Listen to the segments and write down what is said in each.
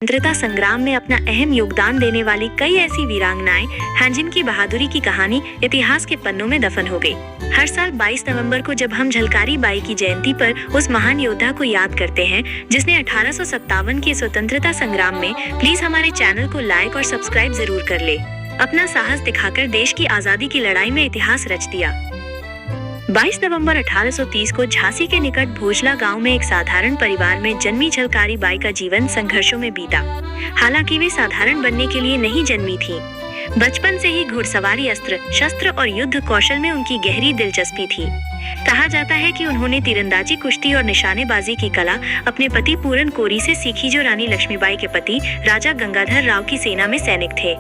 स्वतंत्रता संग्राम में अपना अहम योगदान देने वाली कई ऐसी वीरांगनाएं हैं जिनकी बहादुरी की कहानी इतिहास के पन्नों में दफन हो गई। हर साल 22 नवंबर को जब हम झलकारी बाई की जयंती पर उस महान योद्धा को याद करते हैं जिसने 1857 के स्वतंत्रता संग्राम में, प्लीज हमारे चैनल को लाइक और सब्सक्राइब जरूर कर ले। अपना साहस दिखाकर देश की आजादी की लड़ाई में इतिहास रच दिया। 22 नवंबर 1830 को झांसी के निकट भोजला गांव में एक साधारण परिवार में जन्मी झलकारी बाई का जीवन संघर्षों में बीता। हालांकि वे साधारण बनने के लिए नहीं जन्मी थी। बचपन से ही घुड़सवारी, अस्त्र शस्त्र और युद्ध कौशल में उनकी गहरी दिलचस्पी थी। कहा जाता है कि उन्होंने तीरंदाजी, कुश्ती और निशानेबाजी की कला अपने पति पूरन कोरी से सीखी, जो रानी लक्ष्मीबाई के पति राजा गंगाधर राव की सेना में सैनिक थे।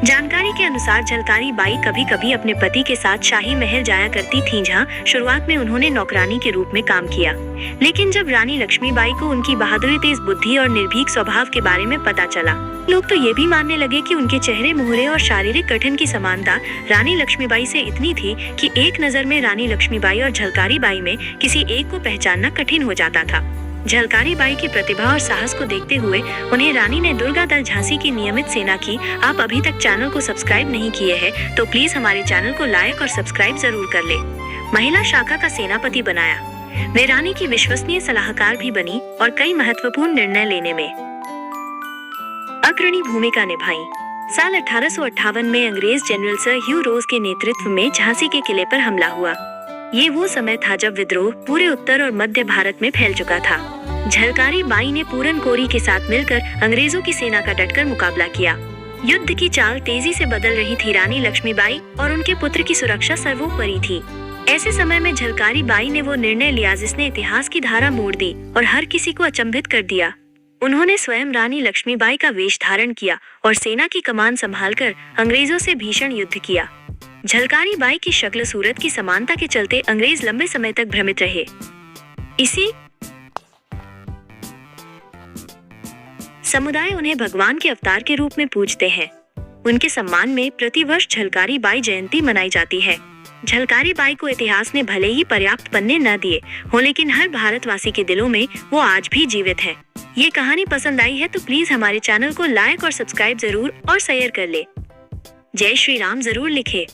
जानकारी के अनुसार झलकारी बाई कभी कभी अपने पति के साथ शाही महल जाया करती थीं, जहां शुरुआत में उन्होंने नौकरानी के रूप में काम किया। लेकिन जब रानी लक्ष्मीबाई को उनकी बहादुरी, तेज बुद्धि और निर्भीक स्वभाव के बारे में पता चला, लोग तो ये भी मानने लगे कि उनके चेहरे मुहरे और शारीरिक गठन की समानता रानी लक्ष्मीबाई से इतनी थी कि एक नजर में रानी लक्ष्मीबाई और झलकारी बाई में किसी एक को पहचानना कठिन हो जाता था। झलकारी बाई की प्रतिभा और साहस को देखते हुए उन्हें रानी ने दुर्गा दल झांसी की नियमित सेना की। आप अभी तक चैनल को सब्सक्राइब नहीं किए हैं तो प्लीज हमारे चैनल को लाइक और सब्सक्राइब जरूर कर ले। महिला शाखा का सेनापति बनाया। वे रानी की विश्वसनीय सलाहकार भी बनी और कई महत्वपूर्ण निर्णय लेने में अग्रणी भूमिका निभाई। साल 1858 में अंग्रेज जनरल सर ह्यू रोज के नेतृत्व में झांसी के किले पर हमला हुआ। ये वो समय था जब विद्रोह पूरे उत्तर और मध्य भारत में फैल चुका था। झलकारी बाई ने पूरन कोरी के साथ मिलकर अंग्रेजों की सेना का डटकर मुकाबला किया। युद्ध की चाल तेजी से बदल रही थी। रानी लक्ष्मीबाई और उनके पुत्र की सुरक्षा सर्वोपरि थी। ऐसे समय में झलकारी बाई ने वो निर्णय लिया जिसने इतिहास की धारा मोड़ दी और हर किसी को अचंभित कर दिया। उन्होंने स्वयं रानी लक्ष्मीबाई का वेश धारण किया और सेना की कमान संभालकर अंग्रेजों से भीषण युद्ध किया। झलकारी बाई की शक्ल सूरत की समानता के चलते अंग्रेज लंबे समय तक भ्रमित रहे। इसी समुदाय उन्हें भगवान के अवतार के रूप में पूजते हैं। उनके सम्मान में प्रतिवर्ष झलकारी बाई जयंती मनाई जाती है। झलकारी बाई को इतिहास ने भले ही पर्याप्त पन्ने न दिए हो, लेकिन हर भारतवासी के दिलों में वो आज भी जीवित है। ये कहानी पसंद आई है तो प्लीज हमारे चैनल को लाइक और सब्सक्राइब जरूर और शेयर कर ले। जय श्री राम जरूर लिखे।